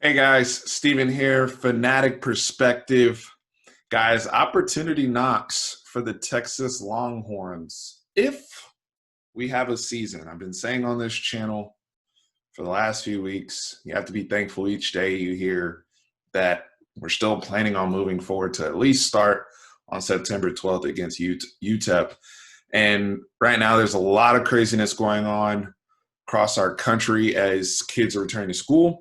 Hey guys, Steven here, Fanatic Perspective. Guys, opportunity knocks for the Texas Longhorns. If we have a season, I've been saying on this channel for the last few weeks, you have to be thankful each day you hear that we're still planning on moving forward to at least start on September 12th against UTEP. And right now, there's a lot of craziness going on across our country as kids are returning to school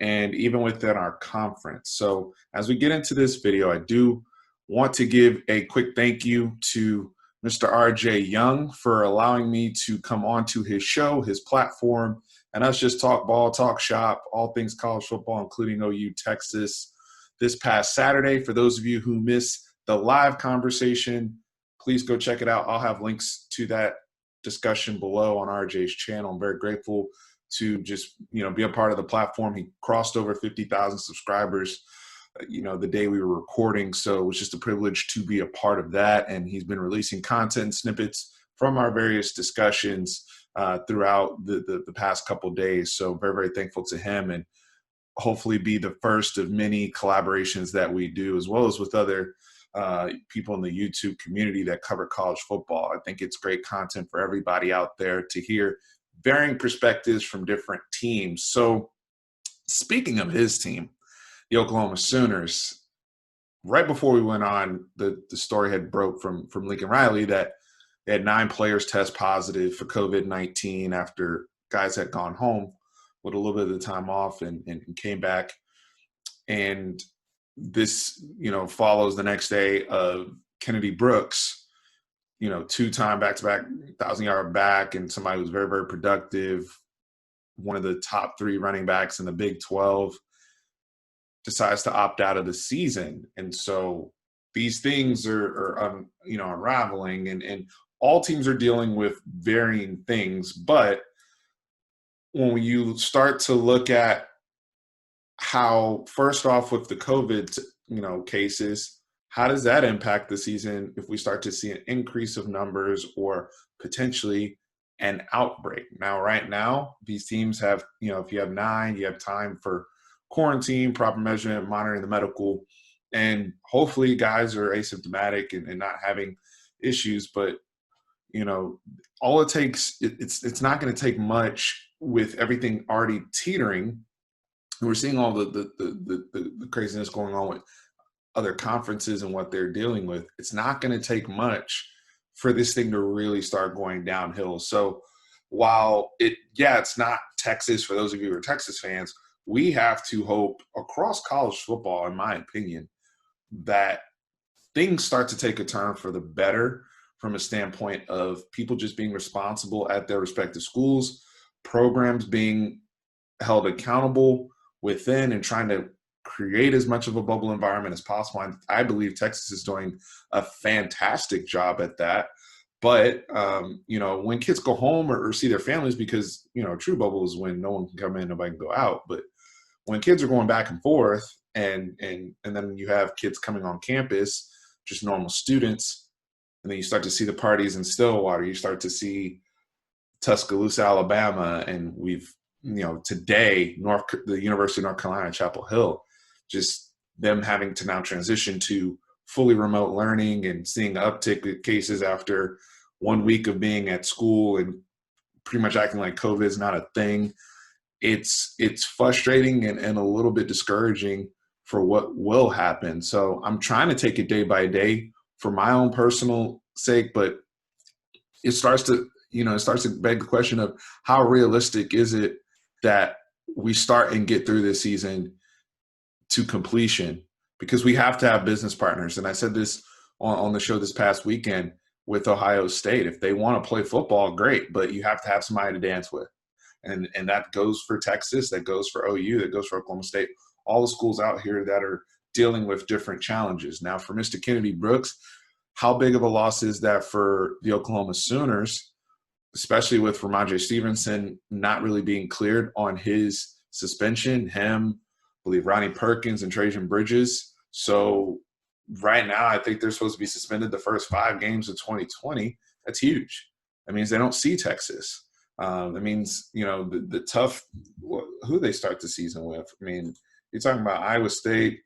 and even within our conference. So as we get into this video, I do want to give a quick thank you to Mr. RJ Young for allowing me to come onto his show, his platform, and us just talk ball, talk shop, all things college football, including OU Texas this past Saturday. For those of you who missed the live conversation, please go check it out. I'll have links to that discussion below on RJ's channel. I'm very grateful to just be a part of the platform. He crossed over 50,000 subscribers the day we were recording, so it was just a privilege to be a part of that. And he's been releasing content snippets from our various discussions throughout the past couple of days, so very thankful to him, and hopefully be the first of many collaborations that we do, as well as with other people in the YouTube community that cover college football. I think it's great content for everybody out there to hear varying perspectives from different teams. So speaking of his team, the Oklahoma Sooners, right before we went on, the story had broke from Lincoln Riley that they had 9 players test positive for COVID-19 after guys had gone home with a little bit of the time off and came back. And this, follows the next day of Kennedy Brooks, 2-time back-to-back 1,000-yard back, and somebody who's very productive, one of the top 3 running backs in the Big 12, decides to opt out of the season. And so these things are unraveling, and all teams are dealing with varying things. But when you start to look at how, first off, with the COVID, cases, how does that impact the season if we start to see an increase of numbers or potentially an outbreak? Now, right now, these teams have, if you have 9, you have time for quarantine, proper measurement, monitoring the medical, and hopefully guys are asymptomatic and not having issues. But, all it takes, it's not going to take much with everything already teetering. And we're seeing all the craziness going on with other conferences and what they're dealing with. It's not going to take much for this thing to really start going downhill. So while it's not Texas, for those of you who are Texas fans, we have to hope across college football, in my opinion, that things start to take a turn for the better from a standpoint of people just being responsible at their respective schools, programs being held accountable within and trying to create as much of a bubble environment as possible. And I believe Texas is doing a fantastic job at that. But, when kids go home or see their families, because, a true bubble is when no one can come in, nobody can go out. But when kids are going back and forth and then you have kids coming on campus, just normal students, and then you start to see the parties in Stillwater, you start to see Tuscaloosa, Alabama, and we've, today, the University of North Carolina, Chapel Hill, just them having to now transition to fully remote learning and seeing uptick in cases after 1 week of being at school and pretty much acting like COVID is not a thing. It's frustrating and a little bit discouraging for what will happen. So I'm trying to take it day by day for my own personal sake, but it starts to beg the question of how realistic is it that we start and get through this season to completion, because we have to have business partners. And I said this on the show this past weekend with Ohio State. If they want to play football, great, but you have to have somebody to dance with. And that goes for Texas, that goes for OU, that goes for Oklahoma State, all the schools out here that are dealing with different challenges. Now, for Mr. Kennedy Brooks, how big of a loss is that for the Oklahoma Sooners, especially with Ramondre Stevenson not really being cleared on his suspension, him, I believe Ronnie Perkins and Trajan Bridges. So right now, I think they're supposed to be suspended the first 5 games of 2020. That's huge. That means they don't see Texas. That means, the tough who they start the season with. I mean, you're talking about Iowa State,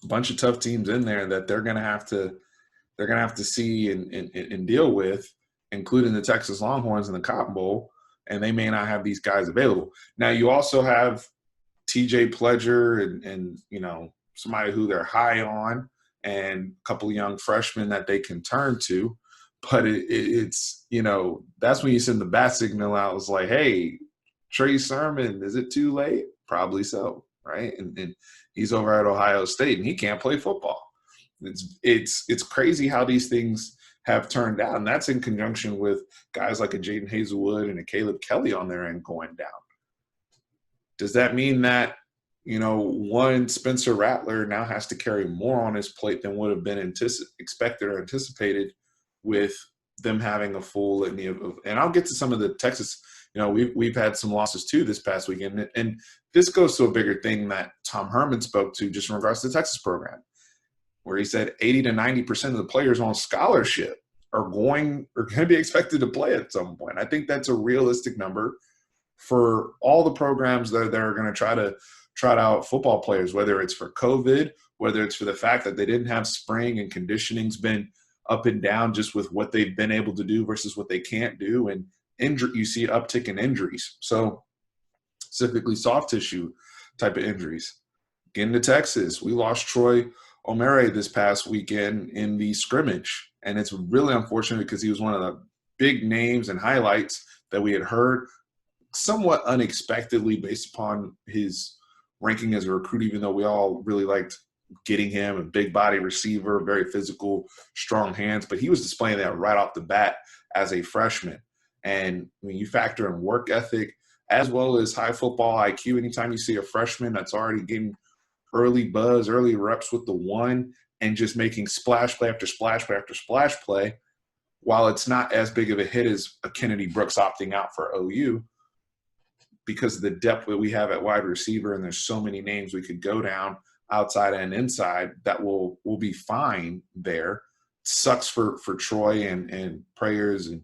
a bunch of tough teams in there that they're going to have to see and deal with, including the Texas Longhorns in the Cotton Bowl, and they may not have these guys available. Now, you also have TJ Pledger and somebody who they're high on, and a couple of young freshmen that they can turn to. But it's that's when you send the bat signal out. It's like, hey, Trey Sermon, is it too late? Probably so, right? And he's over at Ohio State, and he can't play football. It's crazy how these things have turned out, and that's in conjunction with guys like a Jaden Hazelwood and a Caleb Kelly on their end going down. Does that mean that one Spencer Rattler now has to carry more on his plate than would have been expected or anticipated with them having a full litany of? And I'll get to some of the Texas. We've had some losses too this past weekend, and this goes to a bigger thing that Tom Herman spoke to just in regards to the Texas program, where he said 80 to 90% of the players on scholarship are going to be expected to play at some point. I think that's a realistic number for all the programs that are going to try to trot out football players, whether it's for COVID, whether it's for the fact that they didn't have spring and conditioning's been up and down just with what they've been able to do versus what they can't do. And you see an uptick in injuries. So specifically soft tissue type of injuries. Getting to Texas, we lost Troy O'Mare this past weekend in the scrimmage. And it's really unfortunate because he was one of the big names and highlights that we had heard somewhat unexpectedly based upon his ranking as a recruit, even though we all really liked getting him, a big body receiver, very physical, strong hands. But he was displaying that right off the bat as a freshman. And when you factor in work ethic as well as high football IQ, anytime you see a freshman that's already getting early buzz, early reps with the one, and just making splash play after splash play after splash play, while it's not as big of a hit as a Kennedy Brooks opting out for OU, because of the depth that we have at wide receiver, and there's so many names we could go down outside and inside that will be fine there. Sucks for Troy, and prayers and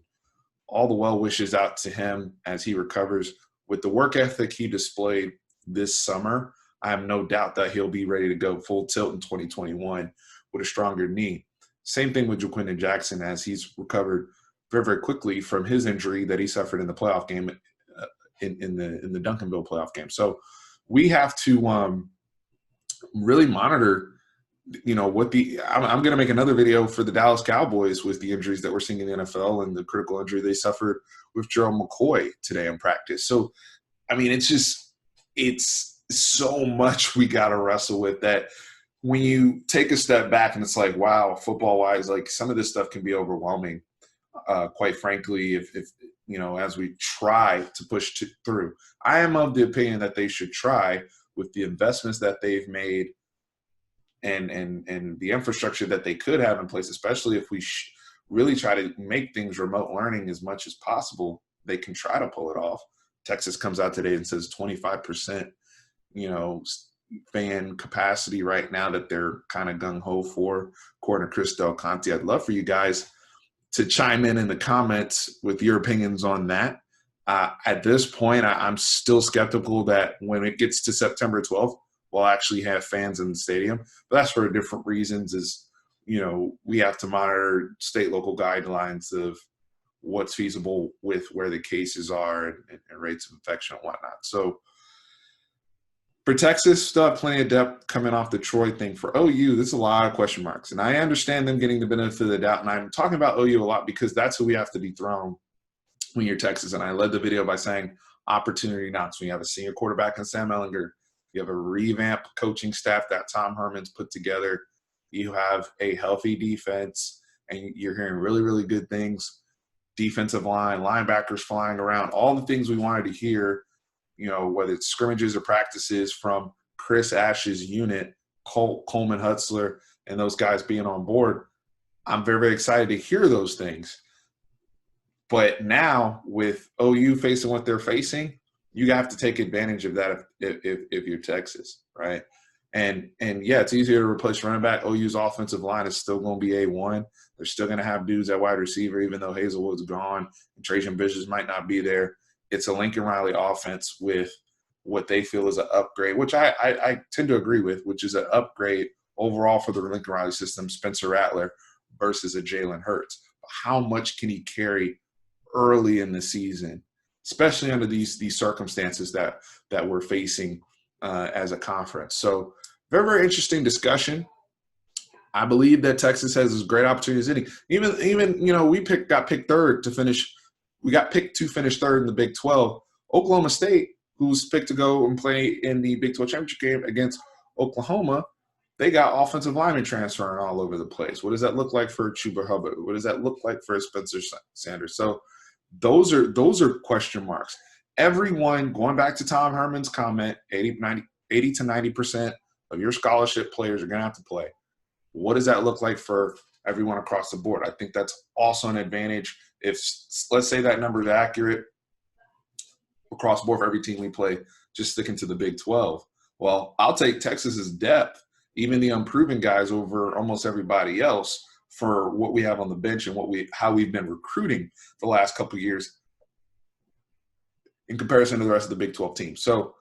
all the well wishes out to him as he recovers. With the work ethic he displayed this summer, I have no doubt that he'll be ready to go full tilt in 2021 with a stronger knee. Same thing with Jaquindon Jackson, as he's recovered very, very quickly from his injury that he suffered in the playoff game, in the Duncanville playoff game. So we have to really monitor, I'm going to make another video for the Dallas Cowboys with the injuries that we're seeing in the NFL and the critical injury they suffered with Gerald McCoy today in practice. So, I mean, it's so much we got to wrestle with, that when you take a step back and it's like, wow, football wise, like some of this stuff can be overwhelming. Quite frankly, if as we try to push through. I am of the opinion that they should try, with the investments that they've made and the infrastructure that they could have in place, especially if we really try to make things remote learning as much as possible. They can try to pull it off. Texas comes out today and says 25%, fan capacity right now that they're kind of gung-ho for, according to Chris Del Conte. I'd love for you guys to chime in the comments with your opinions on that. At this point, I'm still skeptical that when it gets to September 12th, we'll actually have fans in the stadium. But that's for different reasons. We have to monitor state, local guidelines of what's feasible with where the cases are and rates of infection and whatnot. So for Texas, still have plenty of depth coming off the Troy thing. For OU, there's a lot of question marks. And I understand them getting the benefit of the doubt. And I'm talking about OU a lot because that's who we have to dethrone when you're Texas. And I led the video by saying opportunity knocks. When you have a senior quarterback in Sam Ehlinger, you have a revamped coaching staff that Tom Herman's put together, you have a healthy defense, and you're hearing really, really good things. Defensive line, linebackers flying around, all the things we wanted to hear, whether it's scrimmages or practices from Chris Ash's unit, Coleman Hutzler, and those guys being on board. I'm very, very excited to hear those things. But now with OU facing what they're facing, you have to take advantage of that if you're Texas, right? And yeah, it's easier to replace running back. OU's offensive line is still going to be A1. They're still going to have dudes at wide receiver, even though Hazelwood's gone and Trajan Bridges might not be there. It's a Lincoln Riley offense with what they feel is an upgrade, which I tend to agree with, which is an upgrade overall for the Lincoln Riley system, Spencer Rattler versus a Jalen Hurts. How much can he carry early in the season, especially under these circumstances that we're facing as a conference? So very, very interesting discussion. I believe that Texas has as great opportunities as any. Even we got picked third to finish. We got picked to finish third in the Big 12. Oklahoma State, who was picked to go and play in the Big 12 championship game against Oklahoma, they got offensive linemen transferring all over the place. What does that look like for Chuba Hubbard? What does that look like for Spencer Sanders? So those are question marks. Everyone, going back to Tom Herman's comment, 80 to 90% of your scholarship players are going to have to play. What does that look like for everyone across the board? I think that's also an advantage. If, let's say, that number is accurate across the board for every team we play, just sticking to the Big 12. Well, I'll take Texas's depth, even the unproven guys, over almost everybody else for what we have on the bench and how we've been recruiting the last couple of years in comparison to the rest of the Big 12 teams. So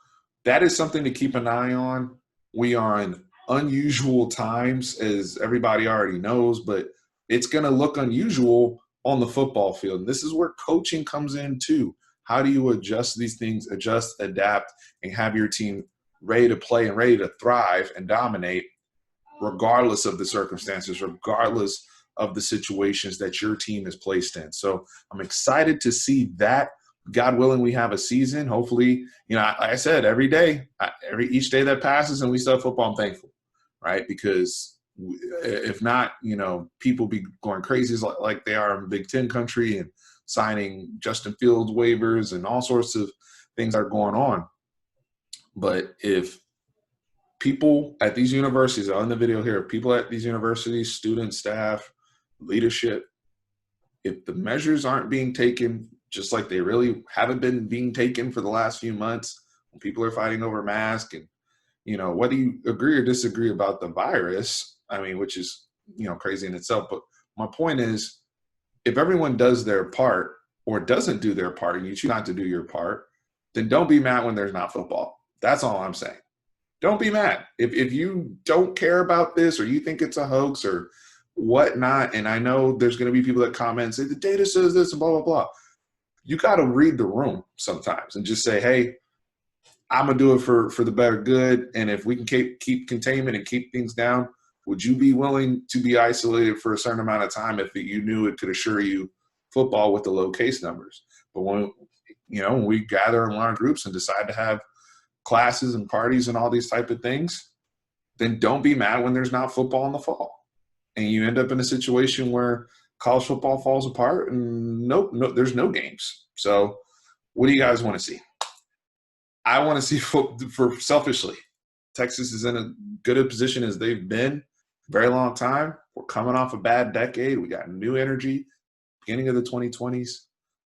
that is something to keep an eye on. We are in unusual times, as everybody already knows, but it's going to look unusual on the football field. And this is where coaching comes in too. How do you adjust these things, adapt, and have your team ready to play and ready to thrive and dominate regardless of the circumstances, regardless of the situations that your team is placed in? So I'm excited to see that. God willing, we have a season. Hopefully, like I said, every day, each day that passes and we still have football, I'm thankful, right? Because if not, people be going crazy like they are in Big Ten country and signing Justin Fields waivers and all sorts of things are going on. But if people at these universities, on the video here, people at these universities, students, staff, leadership, if the measures aren't being taken just like they really haven't been being taken for the last few months, when people are fighting over masks and, whether you agree or disagree about the virus, which is, crazy in itself. But my point is, if everyone does their part or doesn't do their part and you choose not to do your part, then don't be mad when there's not football. That's all I'm saying. Don't be mad. If you don't care about this or you think it's a hoax or whatnot, and I know there's going to be people that comment and say, the data says this and blah, blah, blah. You got to read the room sometimes and just say, hey, I'm going to do it for the better good. And if we can keep containment and keep things down, would you be willing to be isolated for a certain amount of time if you knew it could assure you football with the low case numbers? But when we gather in large groups and decide to have classes and parties and all these type of things, then don't be mad when there's not football in the fall. And you end up in a situation where college football falls apart and there's no games. So what do you guys want to see? I want to see, for selfishly, Texas is in as good a position as they've been very long time. We're coming off a bad decade. We got new energy, beginning of the 2020s.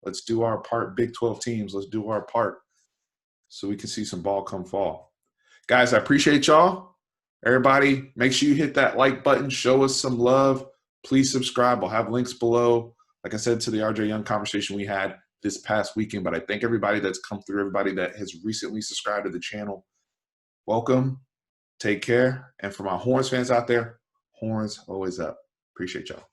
Let's do our part, Big 12 teams. Let's do our part so we can see some ball come fall. Guys, I appreciate y'all. Everybody, make sure you hit that like button. Show us some love. Please subscribe. I'll have links below. Like I said, to the RJ Young conversation we had this past weekend. But I thank everybody that's come through, everybody that has recently subscribed to the channel. Welcome. Take care. And for my Horns fans out there, Horns always up. Appreciate y'all.